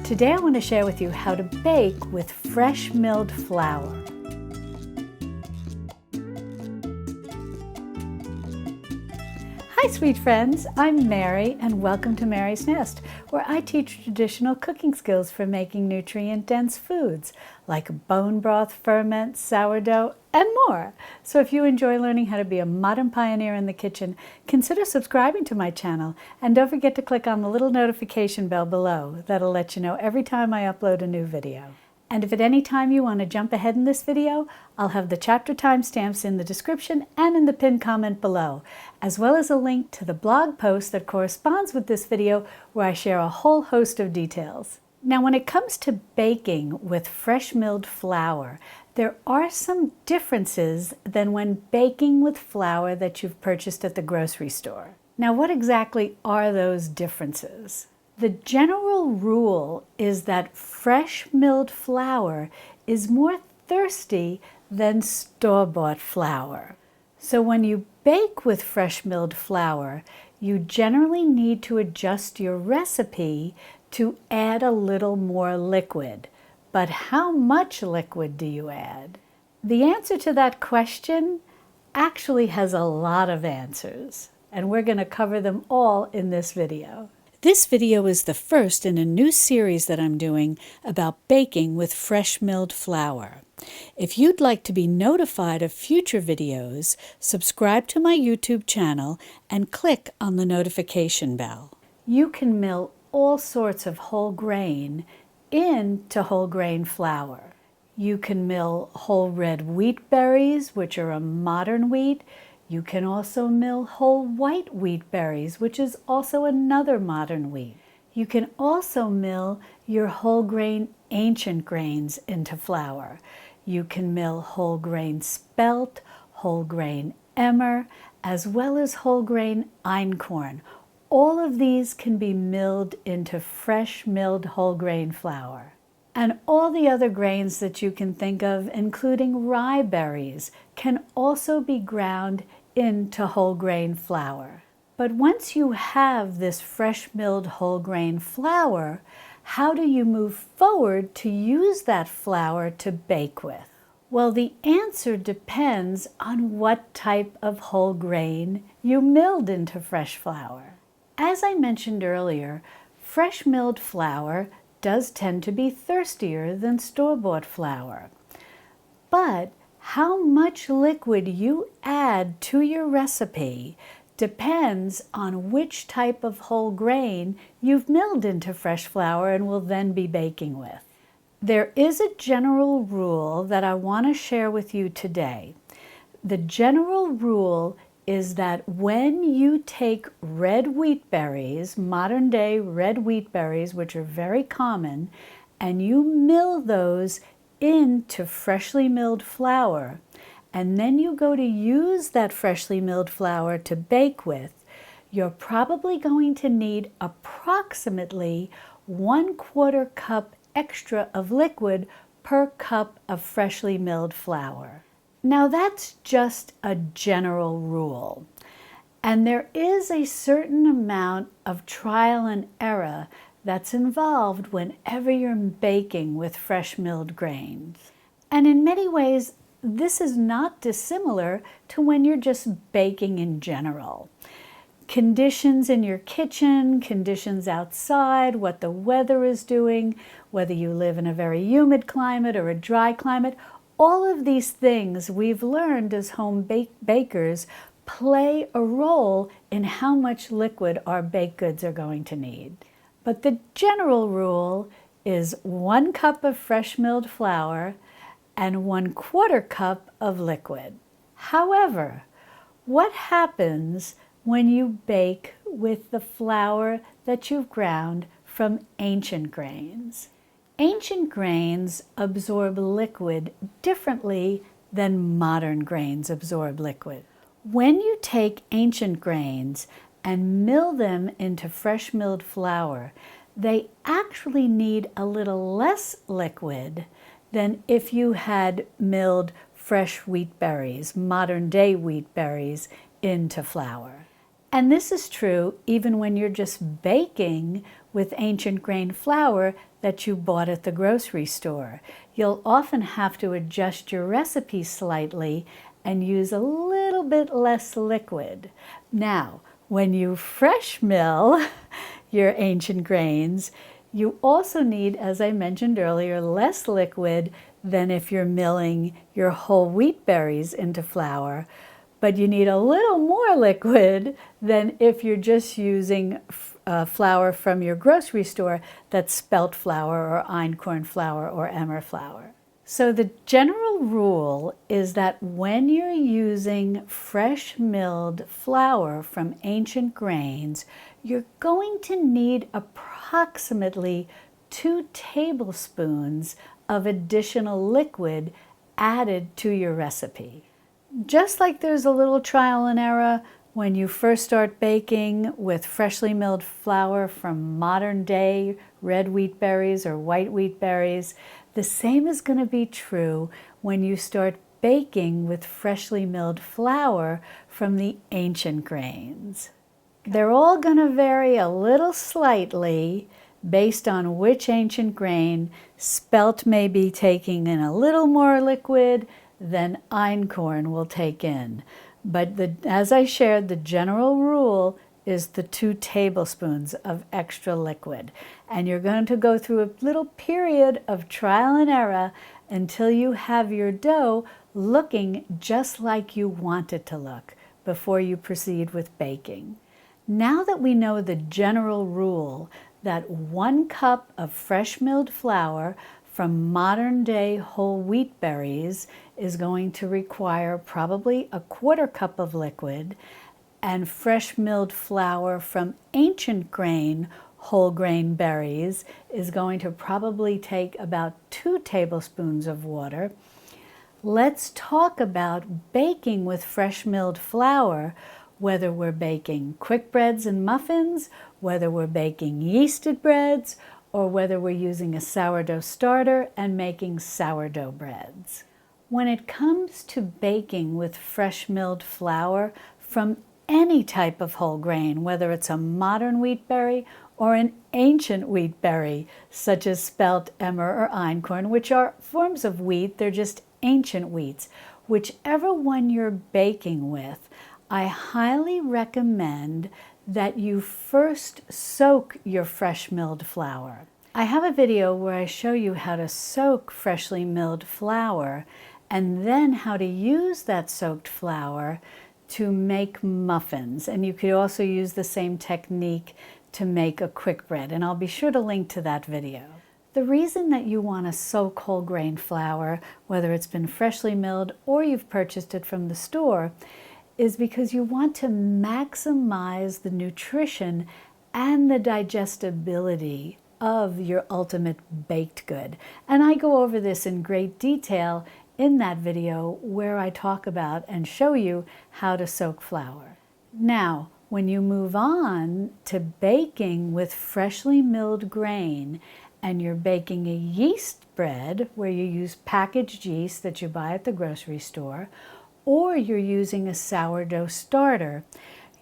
Today I want to share with you how to bake with fresh milled flour. Hi sweet friends, I'm Mary and welcome to Mary's Nest, where I teach traditional cooking skills for making nutrient-dense foods like bone broth, ferment, sourdough, and more. So if you enjoy learning how to be a modern pioneer in the kitchen, consider subscribing to my channel and don't forget to click on the little notification bell below. That'll let you know every time I upload a new video. And if at any time you want to jump ahead in this video, I'll have the chapter timestamps in the description and in the pinned comment below, as well as a link to the blog post that corresponds with this video where I share a whole host of details. Now, when it comes to baking with fresh milled flour, there are some differences than when baking with flour that you've purchased at the grocery store. Now, what exactly are those differences? The general rule is that fresh milled flour is more thirsty than store-bought flour. So when you bake with fresh milled flour, you generally need to adjust your recipe to add a little more liquid. But how much liquid do you add? The answer to that question actually has a lot of answers, and we're going to cover them all in this video. This video is the first in a new series that I'm doing about baking with fresh milled flour. If you'd like to be notified of future videos, subscribe to my YouTube channel and click on the notification bell. You can mill all sorts of whole grain into whole grain flour. You can mill whole red wheat berries, which are a modern wheat. You can also mill whole white wheat berries, which is also another modern wheat. You can also mill your whole grain ancient grains into flour. You can mill whole grain spelt, whole grain emmer, as well as whole grain einkorn. All of these can be milled into fresh milled whole grain flour. And all the other grains that you can think of, including rye berries, can also be ground into whole grain flour. But once you have this fresh milled whole grain flour, how do you move forward to use that flour to bake with? Well, the answer depends on what type of whole grain you milled into fresh flour. As I mentioned earlier, fresh milled flour does tend to be thirstier than store-bought flour. But how much liquid you add to your recipe depends on which type of whole grain you've milled into fresh flour and will then be baking with. There is a general rule that I want to share with you today. The general rule is that when you take red wheat berries, modern day red wheat berries, which are very common, and you mill those into freshly milled flour, and then you go to use that freshly milled flour to bake with, you're probably going to need approximately 1/4 cup extra of liquid per cup of freshly milled flour. Now that's just a general rule, and there is a certain amount of trial and error that's involved whenever you're baking with fresh milled grains. And in many ways, this is not dissimilar to when you're just baking in general. Conditions in your kitchen, conditions outside, what the weather is doing, whether you live in a very humid climate or a dry climate, all of these things we've learned as home bakers play a role in how much liquid our baked goods are going to need. But the general rule is 1 cup of fresh milled flour and 1/4 cup of liquid. However, what happens when you bake with the flour that you've ground from ancient grains? Ancient grains absorb liquid differently than modern grains absorb liquid. When you take ancient grains and mill them into fresh milled flour, they actually need a little less liquid than if you had milled fresh wheat berries, modern day wheat berries, into flour. And this is true even when you're just baking with ancient grain flour that you bought at the grocery store. You'll often have to adjust your recipe slightly and use a little bit less liquid. Now, when you fresh mill your ancient grains, you also need, as I mentioned earlier, less liquid than if you're milling your whole wheat berries into flour, but you need a little more liquid than if you're just using flour from your grocery store that's spelt flour or einkorn flour or emmer flour. So the general rule is that when you're using fresh milled flour from ancient grains, you're going to need approximately 2 tablespoons of additional liquid added to your recipe. Just like there's a little trial and error when you first start baking with freshly milled flour from modern day red wheat berries or white wheat berries, the same is going to be true when you start baking with freshly milled flour from the ancient grains. They're all going to vary a little slightly based on which ancient grain. Spelt may be taking in a little more liquid than einkorn will take in. But as I shared, the general rule is the 2 tablespoons of extra liquid. And you're going to go through a little period of trial and error until you have your dough looking just like you want it to look before you proceed with baking. Now that we know the general rule that 1 cup of fresh milled flour from modern day whole wheat berries is going to require probably a 1/4 cup of liquid, and fresh milled flour from ancient grain whole grain berries is going to probably take about 2 tablespoons of water. Let's talk about baking with fresh milled flour, whether we're baking quick breads and muffins, whether we're baking yeasted breads, or whether we're using a sourdough starter and making sourdough breads. When it comes to baking with fresh milled flour from any type of whole grain, whether it's a modern wheat berry or an ancient wheat berry, such as spelt, emmer, or einkorn, which are forms of wheat, they're just ancient wheats. Whichever one you're baking with, I highly recommend that you first soak your fresh milled flour. I have a video where I show you how to soak freshly milled flour and then how to use that soaked flour to make muffins. And you could also use the same technique to make a quick bread, and I'll be sure to link to that video. The reason that you want to soak whole grain flour, whether it's been freshly milled or you've purchased it from the store, is because you want to maximize the nutrition and the digestibility of your ultimate baked good. And I go over this in great detail in that video where I talk about and show you how to soak flour. Now, when you move on to baking with freshly milled grain and you're baking a yeast bread where you use packaged yeast that you buy at the grocery store, or you're using a sourdough starter,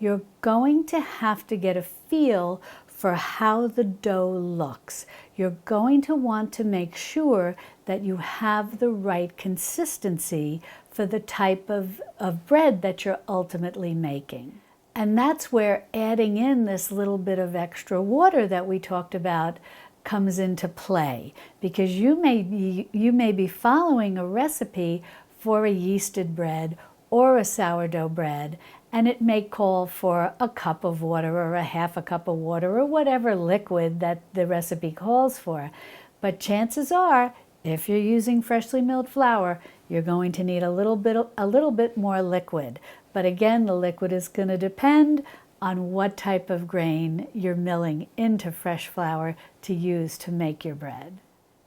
you're going to have to get a feel for how the dough looks. You're going to want to make sure that you have the right consistency for the type of bread that you're ultimately making. And that's where adding in this little bit of extra water that we talked about comes into play, because you may be following a recipe for a yeasted bread or a sourdough bread, and it may call for a cup of water or a half a cup of water or whatever liquid that the recipe calls for. But chances are, if you're using freshly milled flour, you're going to need a little bit more liquid. But again, the liquid is going to depend on what type of grain you're milling into fresh flour to use to make your bread.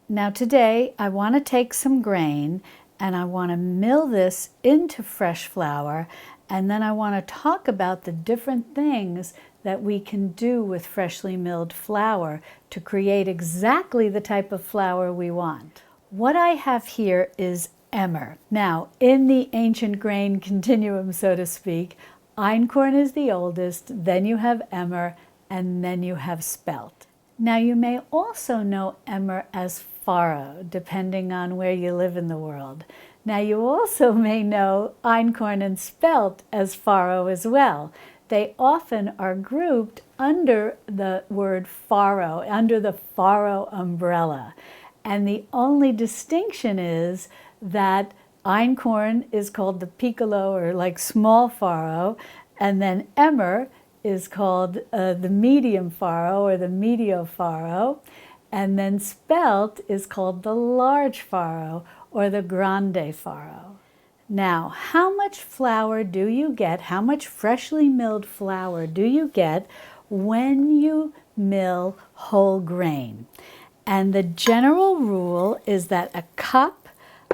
Now today, I want to take some grain and I want to mill this into fresh flour, and then I want to talk about the different things that we can do with freshly milled flour to create exactly the type of flour we want. What I have here is emmer. Now, in the ancient grain continuum, so to speak, einkorn is the oldest, then you have emmer, and then you have spelt. Now you may also know emmer as farro, depending on where you live in the world. Now you also may know einkorn and spelt as farro as well. They often are grouped under the word farro, under the farro umbrella. And the only distinction is that einkorn is called the piccolo, or like small farro, and then emmer is called the medium farro or the medio farro, and then spelt is called the large farro or the grande farro. Now, how much flour do you get, how much freshly milled flour do you get when you mill whole grain? And the general rule is that a cup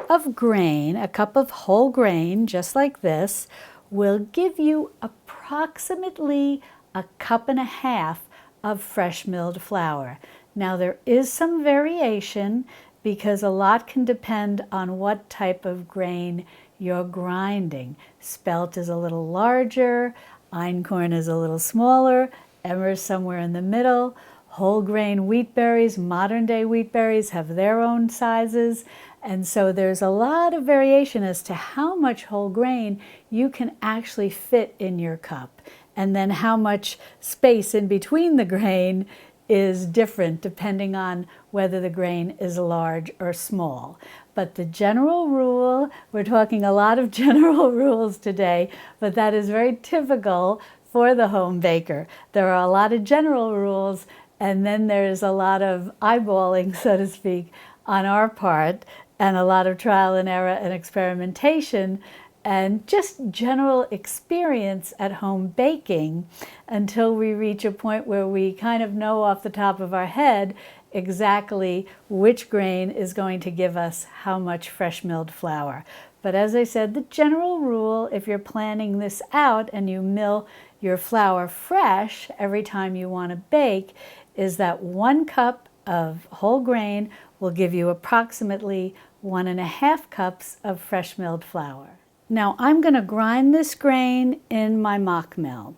of grain, a cup of whole grain, just like this, will give you approximately a cup and a half of fresh milled flour. Now there is some variation because a lot can depend on what type of grain you're grinding. Spelt is a little larger, einkorn is a little smaller, emmer is somewhere in the middle. Whole grain wheat berries, modern day wheat berries, have their own sizes. And so there's a lot of variation as to how much whole grain you can actually fit in your cup. And then how much space in between the grain is different depending on whether the grain is large or small. But the general rule, we're talking a lot of general rules today, but that is very typical for the home baker. There are a lot of general rules, and then there's a lot of eyeballing, so to speak, on our part, and a lot of trial and error and experimentation, and just general experience at home baking until we reach a point where we kind of know off the top of our head exactly which grain is going to give us how much fresh milled flour. But as I said, the general rule, if you're planning this out and you mill your flour fresh every time you want to bake, is that 1 cup of whole grain will give you approximately 1.5 cups of fresh milled flour. Now I'm going to grind this grain in my mock mill.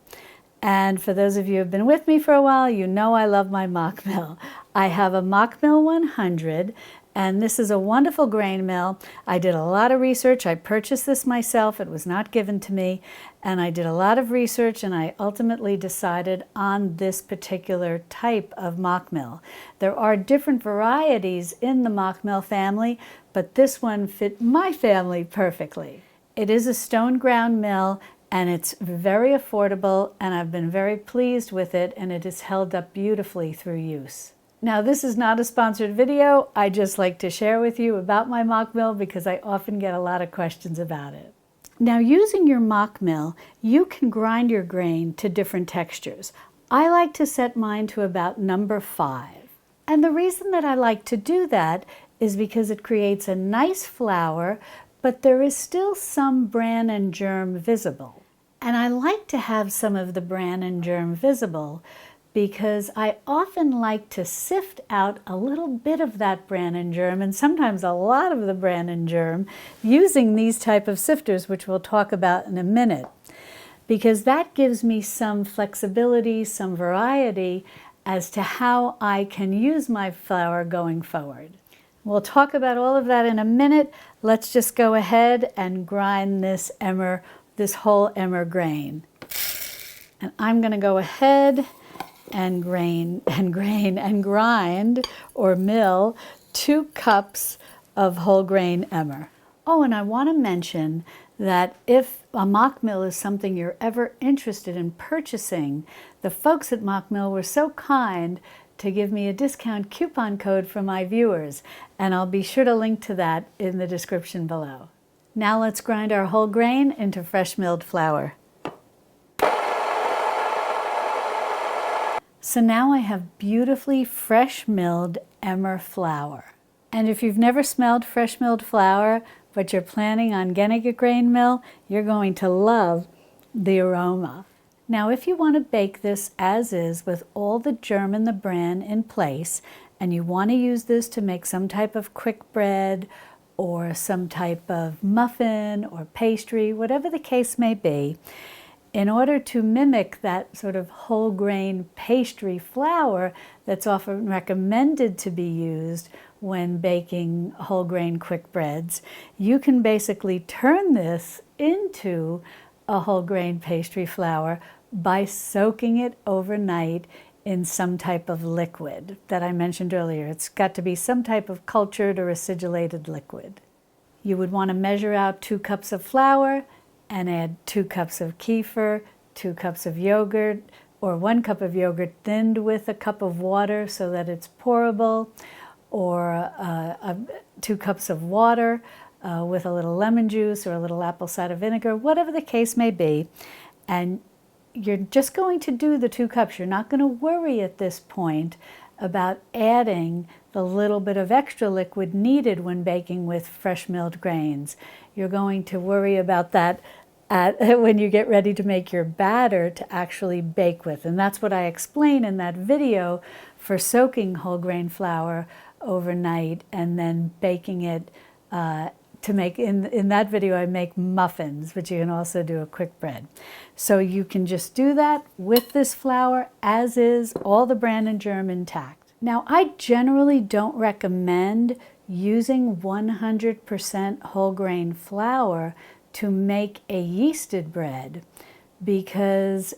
And for those of you who have been with me for a while, you know I love my mock mill. I have a mock mill 100, and this is a wonderful grain mill. I did a lot of research. I purchased this myself. It was not given to me. And I did a lot of research, and I ultimately decided on this particular type of mock mill. There are different varieties in the mock mill family, but this one fit my family perfectly. It is a stone ground mill, and it's very affordable, and I've been very pleased with it, and it has held up beautifully through use. Now, this is not a sponsored video. I just like to share with you about my mock mill because I often get a lot of questions about it. Now, using your mock mill, you can grind your grain to different textures. I like to set mine to about number 5. And the reason that I like to do that is because it creates a nice flour, but there is still some bran and germ visible. And I like to have some of the bran and germ visible because I often like to sift out a little bit of that bran and germ, and sometimes a lot of the bran and germ, using these type of sifters, which we'll talk about in a minute, because that gives me some flexibility, some variety as to how I can use my flour going forward. We'll talk about all of that in a minute. Let's just go ahead and grind this whole emmer grain. And I'm going to go ahead and grind or mill 2 cups of whole grain emmer. Oh, and I want to mention that if a mock mill is something you're ever interested in purchasing, the folks at Mock Mill were so kind to give me a discount coupon code for my viewers, and I'll be sure to link to that in the description below. Now let's grind our whole grain into fresh milled flour. So now I have beautifully fresh milled emmer flour. And if you've never smelled fresh milled flour, but you're planning on getting a grain mill, you're going to love the aroma. Now, if you want to bake this as is with all the germ and the bran in place, and you want to use this to make some type of quick bread or some type of muffin or pastry, whatever the case may be, In order to mimic that sort of whole grain pastry flour that's often recommended to be used when baking whole grain quick breads, you can basically turn this into a whole grain pastry flour by soaking it overnight in some type of liquid that I mentioned earlier. It's got to be some type of cultured or acidulated liquid. You would want to measure out 2 cups of flour and add 2 cups of kefir, 2 cups of yogurt, or 1 cup of yogurt thinned with a cup of water so that it's pourable, or 2 cups of water with a little lemon juice or a little apple cider vinegar, whatever the case may be. And you're just going to do the 2 cups. You're not going to worry at this point about adding the little bit of extra liquid needed when baking with fresh milled grains. You're going to worry about that when you get ready to make your batter to actually bake with. And that's what I explain in that video for soaking whole grain flour overnight and then baking it to make, in that video I make muffins, but you can also do a quick bread. So you can just do that with this flour as is, all the bran and germ intact. Now, I generally don't recommend using 100% whole grain flour to make a yeasted bread because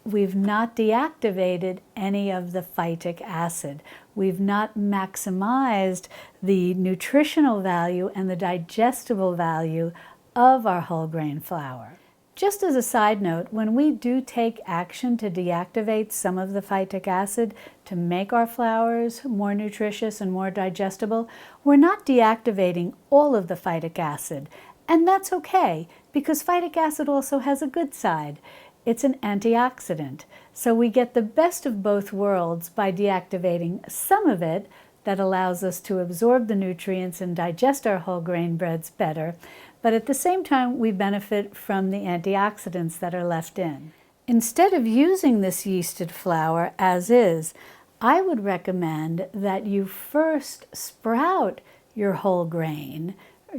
we've not deactivated any of the phytic acid. We've not maximized the nutritional value and the digestible value of our whole grain flour. Just as a side note, when we do take action to deactivate some of the phytic acid to make our flours more nutritious and more digestible, we're not deactivating all of the phytic acid. And that's okay, because phytic acid also has a good side. It's an antioxidant. So we get the best of both worlds by deactivating some of it that allows us to absorb the nutrients and digest our whole grain breads better. But at the same time, we benefit from the antioxidants that are left in. Instead of using this yeasted flour as is, I would recommend that you first sprout your whole grain,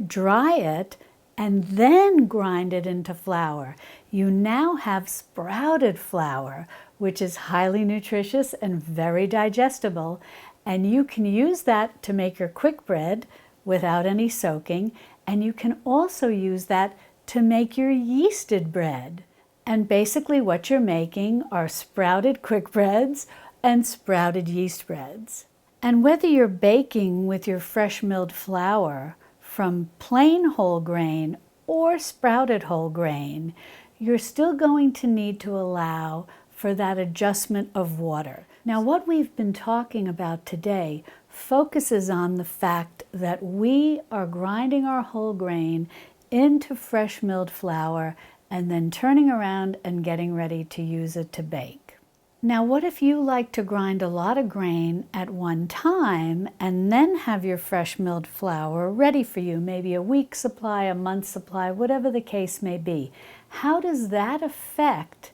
dry it, and then grind it into flour. You now have sprouted flour, which is highly nutritious and very digestible, and you can use that to make your quick bread without any soaking, and you can also use that to make your yeasted bread. And basically what you're making are sprouted quick breads and sprouted yeast breads. And whether you're baking with your fresh milled flour from plain whole grain or sprouted whole grain, you're still going to need to allow for that adjustment of water. Now, what we've been talking about today focuses on the fact that we are grinding our whole grain into fresh milled flour and then turning around and getting ready to use it to bake. Now, what if you like to grind a lot of grain at one time and then have your fresh milled flour ready for you, maybe a week's supply, a month's supply, whatever the case may be? How does that affect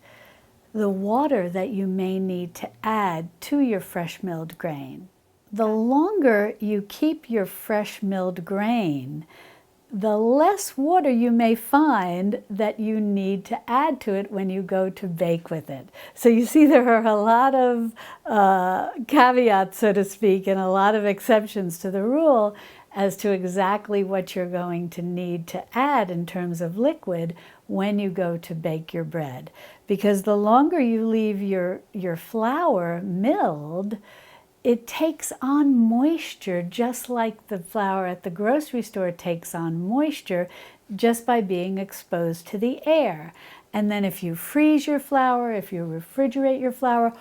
the water that you may need to add to your fresh milled grain? The longer you keep your fresh milled grain, the less water you may find that you need to add to it when you go to bake with it. So you see there are a lot of caveats, so to speak, and a lot of exceptions to the rule as to exactly what you're going to need to add in terms of liquid when you go to bake your bread. Because the longer you leave your flour milled, it takes on moisture just like the flour at the grocery store takes on moisture just by being exposed to the air. And then if you freeze your flour, if you refrigerate your flour,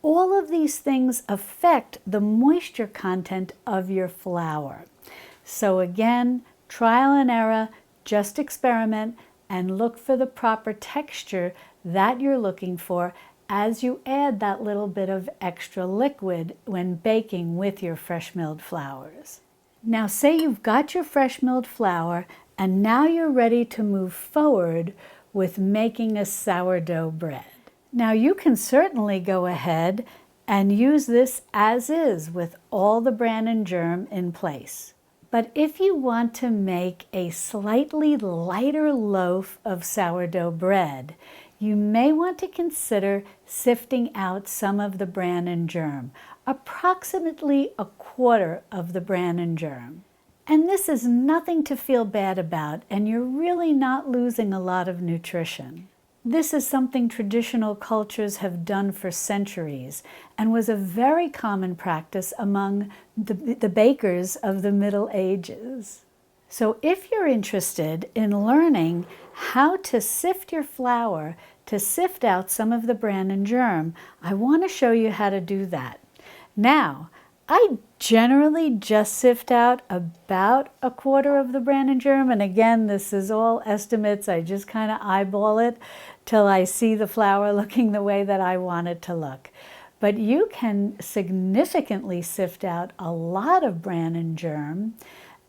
all of these things affect the moisture content of your flour. So again, trial and error, just experiment and look for the proper texture that you're looking for as you add that little bit of extra liquid when baking with your fresh milled flours. Now say you've got your fresh milled flour and now you're ready to move forward with making a sourdough bread. Now you can certainly go ahead and use this as is with all the bran and germ in place. But if you want to make a slightly lighter loaf of sourdough bread, you may want to consider sifting out some of the bran and germ, approximately 1/4 of the bran and germ. And this is nothing to feel bad about, and you're really not losing a lot of nutrition. This is something traditional cultures have done for centuries and was a very common practice among the bakers of the Middle Ages. So if you're interested in learning how to sift your flour to sift out some of the bran and germ, I want to show you how to do that. Now, I generally just sift out about 1/4 of the bran and germ, and again, this is all estimates. I just kind of eyeball it till I see the flour looking the way that I want it to look. But you can significantly sift out a lot of bran and germ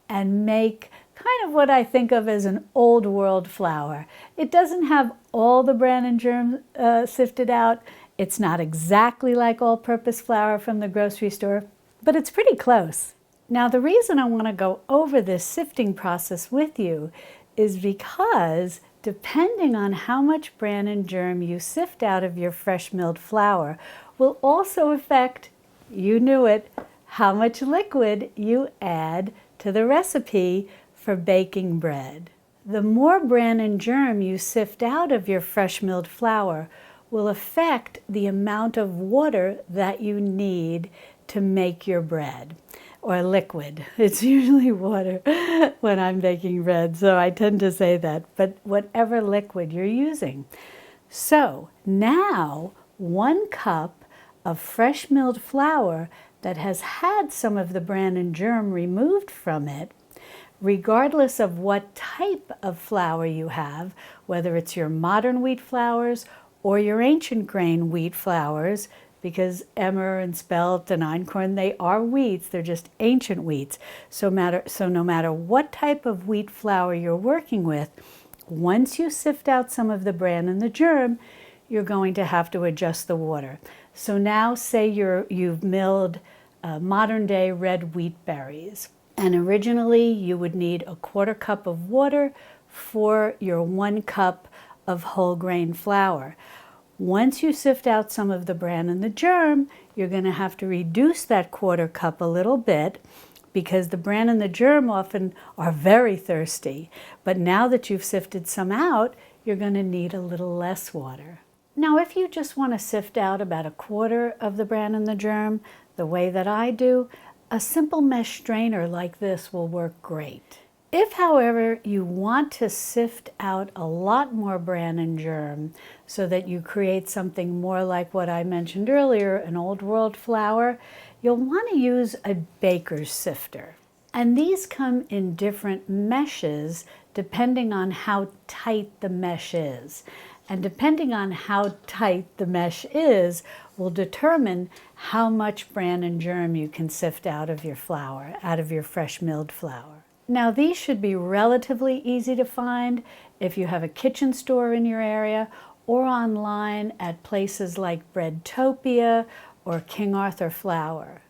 and make kind of what I think of as an old world flour. It doesn't have all the bran and germ sifted out. It's not exactly like all-purpose flour from the grocery store, but it's pretty close. Now, the reason I want to go over this sifting process with you is because depending on how much bran and germ you sift out of your fresh milled flour will also affect, you knew it, how much liquid you add to the recipe for baking bread. The more bran and germ you sift out of your fresh milled flour will affect the amount of water that you need to make your bread, or liquid. It's usually water when I'm baking bread, so I tend to say that, but whatever liquid you're using. So now 1 cup of fresh milled flour that has had some of the bran and germ removed from it, regardless of what type of flour you have, whether it's your modern wheat flours or your ancient grain wheat flours, because emmer and spelt and einkorn, they are wheats, they're just ancient wheats. So no matter what type of wheat flour you're working with, once you sift out some of the bran and the germ, you're going to have to adjust the water. So now say you've milled modern day red wheat berries, and originally you would need 1/4 cup of water for your 1 cup of whole grain flour. Once you sift out some of the bran and the germ, you're going to have to reduce that 1/4 cup a little bit, because the bran and the germ often are very thirsty. But now that you've sifted some out, you're going to need a little less water. Now, if you just want to sift out about 1/4 of the bran and the germ, the way that I do, a simple mesh strainer like this will work great. If, however, you want to sift out a lot more bran and germ so that you create something more like what I mentioned earlier, an old world flour, you'll want to use a baker's sifter. And these come in different meshes depending on how tight the mesh is. And depending on how tight the mesh is will determine how much bran and germ you can sift out of your flour, out of your fresh milled flour. Now, these should be relatively easy to find if you have a kitchen store in your area or online at places like Breadtopia or King Arthur Flour.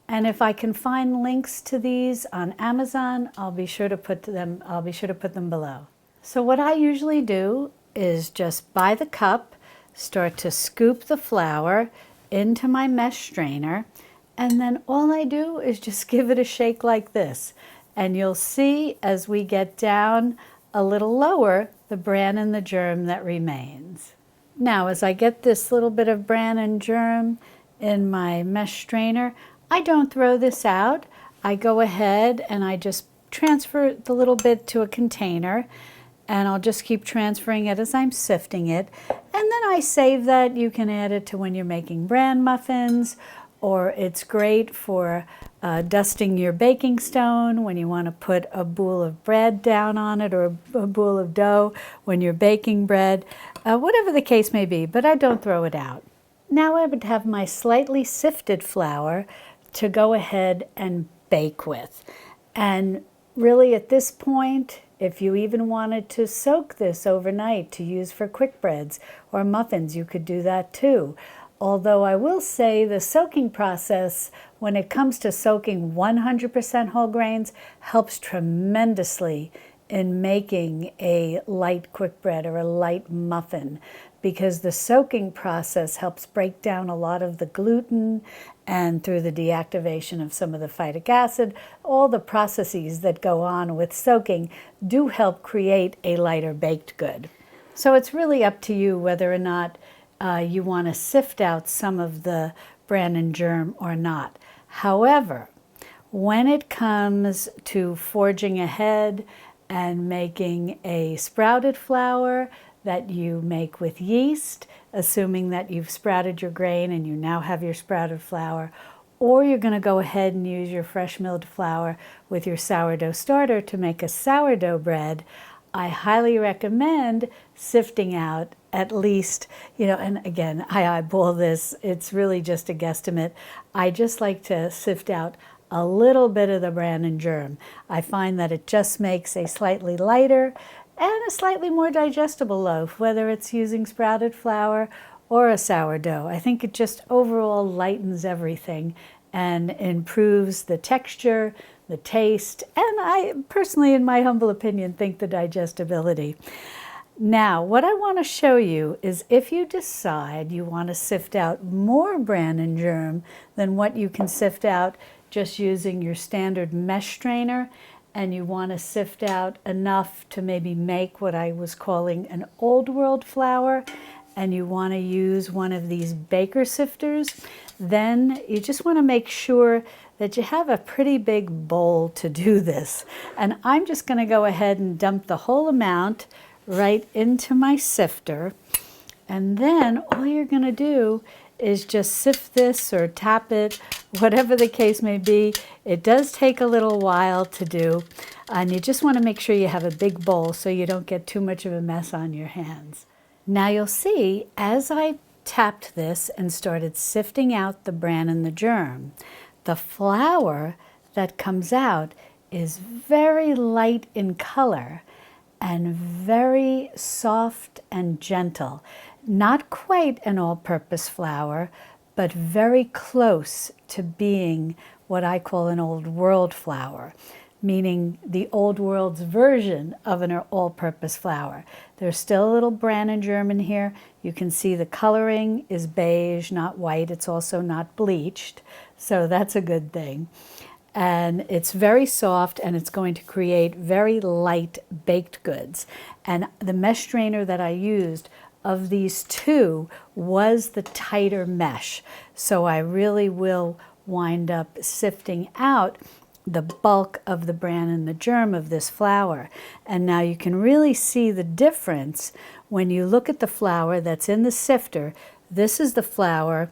And if I can find links to these on Amazon, I'll be sure to put them below. So what I usually do is just by the cup start to scoop the flour into my mesh strainer, and then all I do is just give it a shake like this. And you'll see as we get down a little lower, the bran and the germ that remains. Now, as I get this little bit of bran and germ in my mesh strainer, I don't throw this out. I go ahead and I just transfer the little bit to a container, and I'll just keep transferring it as I'm sifting it. And then I save that. You can add it to when you're making bran muffins, or it's great for dusting your baking stone when you want to put a bowl of bread down on it, or a bowl of dough when you're baking bread, whatever the case may be, but I don't throw it out. Now I would have my slightly sifted flour to go ahead and bake with. And really at this point, if you even wanted to soak this overnight to use for quick breads or muffins, you could do that too. Although I will say the soaking process, when it comes to soaking 100% whole grains, helps tremendously in making a light quick bread or a light muffin, because the soaking process helps break down a lot of the gluten, and through the deactivation of some of the phytic acid, all the processes that go on with soaking do help create a lighter baked good. So it's really up to you whether or not you want to sift out some of the bran and germ or not. However, when it comes to forging ahead and making a sprouted flour that you make with yeast, assuming that you've sprouted your grain and you now have your sprouted flour, or you're going to go ahead and use your fresh milled flour with your sourdough starter to make a sourdough bread, I highly recommend sifting out at least, and again, I eyeball this, it's really just a guesstimate. I just like to sift out a little bit of the bran and germ. I find that it just makes a slightly lighter and a slightly more digestible loaf, whether it's using sprouted flour or a sourdough. I think it just overall lightens everything and improves the texture, the taste, and I personally, in my humble opinion, think the digestibility. Now, what I want to show you is if you decide you want to sift out more bran and germ than what you can sift out just using your standard mesh strainer, and you want to sift out enough to maybe make what I was calling an old world flour, and you want to use one of these baker sifters, then you just want to make sure that you have a pretty big bowl to do this. And I'm just going to go ahead and dump the whole amount right into my sifter, and then all you're going to do is just sift this or tap it, whatever the case may be. It does take a little while to do, and you just want to make sure you have a big bowl so you don't get too much of a mess on your hands. Now you'll see, as I tapped this and started sifting out the bran and the germ, the flour that comes out is very light in color and very soft and gentle. Not quite an all-purpose flour, but very close to being what I call an old world flour, meaning the old world's version of an all-purpose flour. There's still a little bran and germ in here. You can see the coloring is beige, not white. It's also not bleached, so that's a good thing. And it's very soft, and it's going to create very light baked goods. And the mesh strainer that I used of these two was the tighter mesh. So I really will wind up sifting out the bulk of the bran and the germ of this flour. And now you can really see the difference when you look at the flour that's in the sifter. This is the flour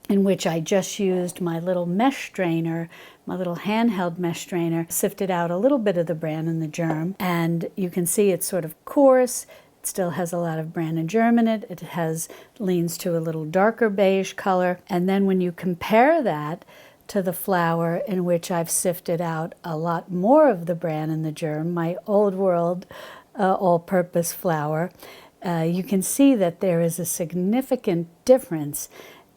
in which I just used my little mesh strainer, my little handheld mesh strainer, sifted out a little bit of the bran and the germ. And you can see it's sort of coarse. It still has a lot of bran and germ in it. It leans to a little darker beige color. And then when you compare that to the flour in which I've sifted out a lot more of the bran and the germ, my old world all-purpose flour, you can see that there is a significant difference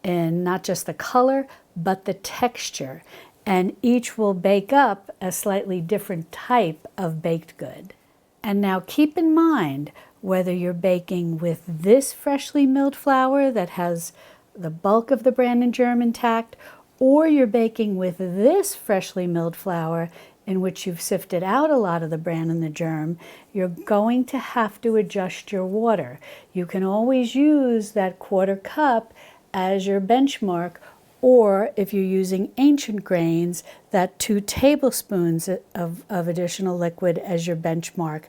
in not just the color, but the texture. And each will bake up a slightly different type of baked good. And now keep in mind, whether you're baking with this freshly milled flour that has the bulk of the bran and germ intact, or you're baking with this freshly milled flour in which you've sifted out a lot of the bran and the germ, you're going to have to adjust your water. You can always use that 1/4 cup as your benchmark, or if you're using ancient grains, that 2 tablespoons of additional liquid as your benchmark.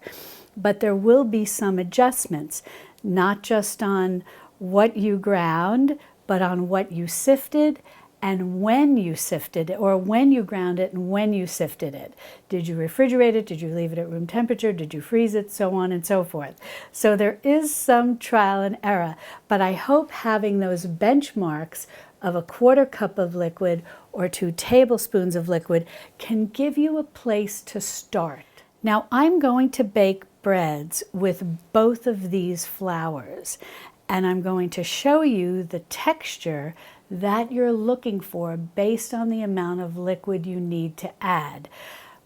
But there will be some adjustments, not just on what you ground, but on what you sifted and when you sifted it, or when you ground it and when you sifted it. Did you refrigerate it? Did you leave it at room temperature? Did you freeze it? So on and so forth. So there is some trial and error, but I hope having those benchmarks of a 1/4 cup of liquid or 2 tablespoons of liquid can give you a place to start. Now I'm going to bake breads with both of these flours, and I'm going to show you the texture that you're looking for based on the amount of liquid you need to add.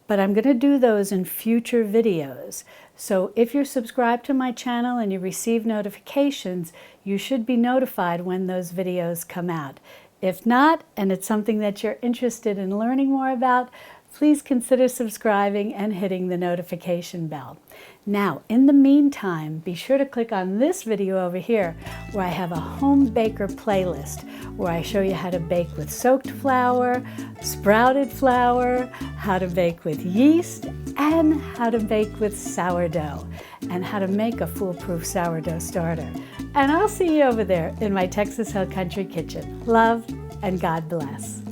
but I'm going to do those in future videos. So if you're subscribed to my channel and you receive notifications, you should be notified when those videos come out. If not, and it's something that you're interested in learning more about, please consider subscribing and hitting the notification bell. Now, in the meantime, be sure to click on this video over here where I have a home baker playlist where I show you how to bake with soaked flour, sprouted flour, how to bake with yeast, and how to bake with sourdough, and how to make a foolproof sourdough starter. And I'll see you over there in my Texas Hill Country kitchen. Love and God bless.